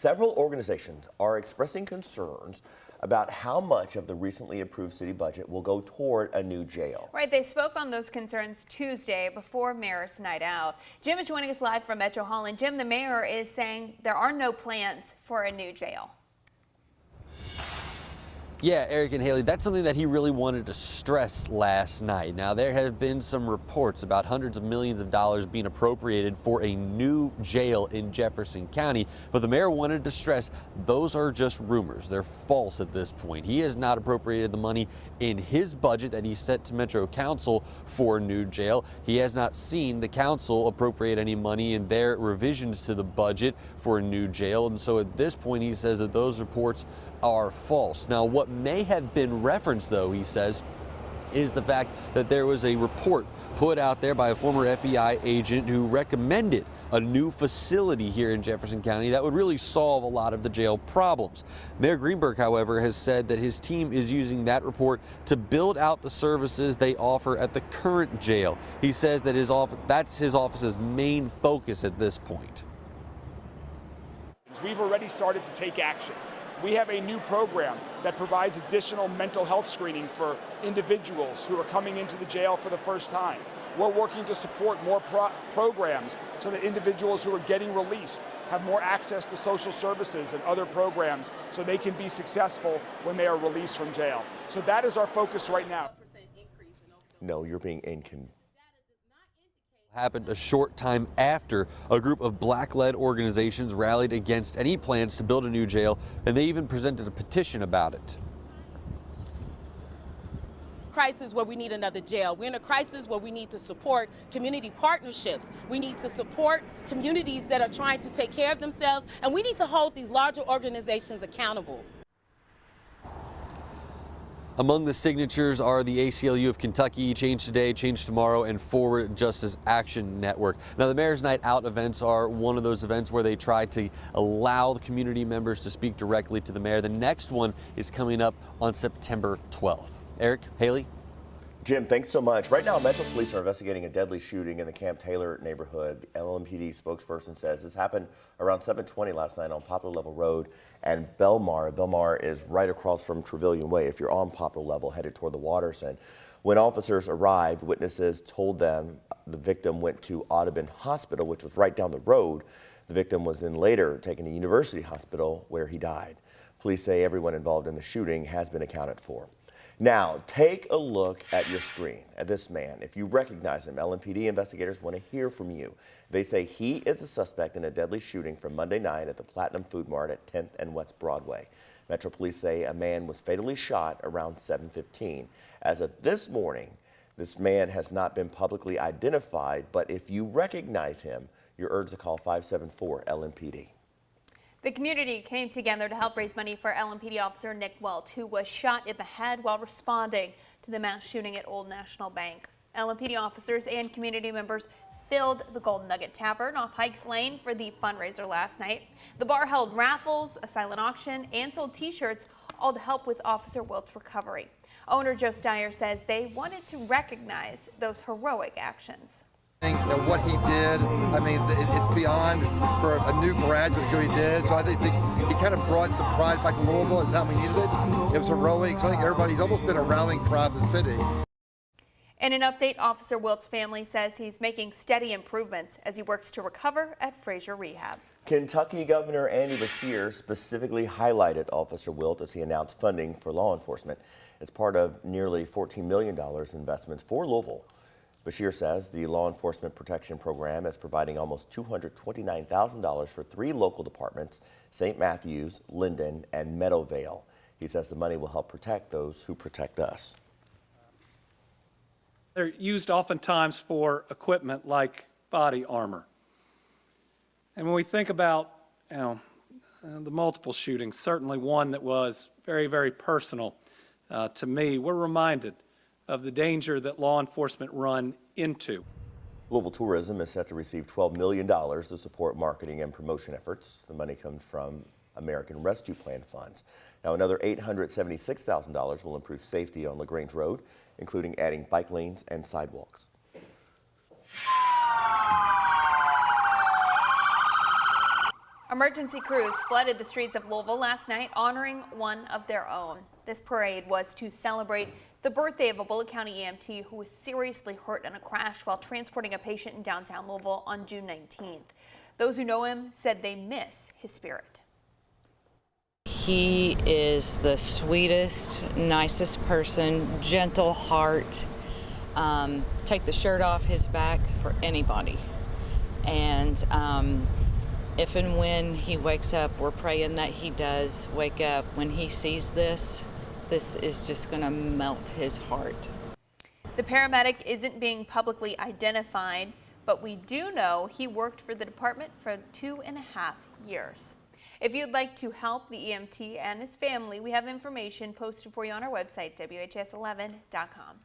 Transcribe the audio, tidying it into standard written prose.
several organizations are expressing concerns about how much of the recently approved city budget will go toward a new jail. Right, they spoke on those concerns Tuesday before Mayor's Night Out. Jim is joining us live from Metro Hall, and Jim, the mayor is saying there are no plans for a new jail. Yeah, Eric and Haley, that's something that he really wanted to stress last night. Now, there have been some reports about hundreds of millions of dollars being appropriated for a new jail in Jefferson County, but the mayor wanted to stress those are just rumors. They're false at this point. He has not appropriated the money in his budget that he sent to Metro Council for a new jail. He has not seen the council appropriate any money in their revisions to the budget for a new jail, and so at this point he says that those reports are false. Now, what may have been referenced, though, he says, is the fact that there was a report put out there by a former FBI agent who recommended a new facility here in Jefferson County that would really solve a lot of the jail problems. Mayor Greenberg, however, has said that his team is using that report to build out the services they offer at the current jail. He says that that's his office's main focus at this point. We've already started to take action. We have a new program that provides additional mental health screening for individuals who are coming into the jail for the first time. We're working to support more programs so that individuals who are getting released have more access to social services and other programs so they can be successful when they are released from jail. So that is our focus right now. No, you're being inconvenient. Happened a short time after a group of black-led organizations rallied against any plans to build a new jail, and they even presented a petition about it. Crisis where we need another jail. We're in a crisis where we need to support community partnerships. We need to support communities that are trying to take care of themselves, and we need to hold these larger organizations accountable. Among the signatures are the ACLU of Kentucky, Change Today, Change Tomorrow, and Forward Justice Action Network. Now, the Mayor's Night Out events are one of those events where they try to allow the community members to speak directly to the mayor. The next one is coming up on September 12th. Eric, Haley? Jim, thanks so much. Right now, Metro Police are investigating a deadly shooting in the Camp Taylor neighborhood. The LMPD spokesperson says this happened around 7:20 last night on Poplar Level Road and Belmar. Belmar is right across from Trevelyan Way if you're on Poplar Level headed toward the Watterson. When officers arrived, witnesses told them the victim went to Audubon Hospital, which was right down the road. The victim was then later taken to University Hospital, where he died. Police say everyone involved in the shooting has been accounted for. Now, take a look at your screen at this man. If you recognize him, LMPD investigators want to hear from you. They say he is a suspect in a deadly shooting from Monday night at the Platinum Food Mart at 10th and West Broadway. Metro Police say a man was fatally shot around 7:15. As of this morning, this man has not been publicly identified, but if you recognize him, you're urged to call 574-LMPD. The community came together to help raise money for LMPD officer Nick Welch, who was shot in the head while responding to the mass shooting at Old National Bank. LMPD officers and community members filled the Golden Nugget Tavern off Hikes Lane for the fundraiser last night. The bar held raffles, a silent auction, and sold t-shirts, all to help with Officer Welch's recovery. Owner Joe Steyer says they wanted to recognize those heroic actions. What he did, I mean, it's beyond for a new graduate what he did. So I think he kind of brought some pride back to Louisville at the time we needed it. It was heroic. So I think he's almost been a rallying cry of the city. In an update, Officer Wilt's family says he's making steady improvements as he works to recover at Fraser Rehab. Kentucky Governor Andy Beshear specifically highlighted Officer Wilt as he announced funding for law enforcement as part of nearly $14 million in investments for Louisville. Beshear says the Law Enforcement Protection Program is providing almost $229,000 for 3 local departments, St. Matthews, Linden, and Meadowvale. He says the money will help protect those who protect us. They're used oftentimes for equipment like body armor. And when we think about the multiple shootings, certainly one that was very, very personal to me, we're reminded of the danger that law enforcement run into. Louisville Tourism is set to receive $12 million to support marketing and promotion efforts. The money comes from American Rescue Plan funds. Now, another $876,000 will improve safety on LaGrange Road, including adding bike lanes and sidewalks. Emergency crews flooded the streets of Louisville last night, honoring one of their own. This parade was to celebrate the birthday of a Bullitt County EMT who was seriously hurt in a crash while transporting a patient in downtown Louisville on June 19th. Those who know him said they miss his spirit. He is the sweetest, nicest person, gentle heart. Take the shirt off his back for anybody. And if and when he wakes up, we're praying that he does wake up. When he sees this is just going to melt his heart. The paramedic isn't being publicly identified, but we do know he worked for the department for 2.5 years. If you'd like to help the EMT and his family, we have information posted for you on our website, WHAS11.com.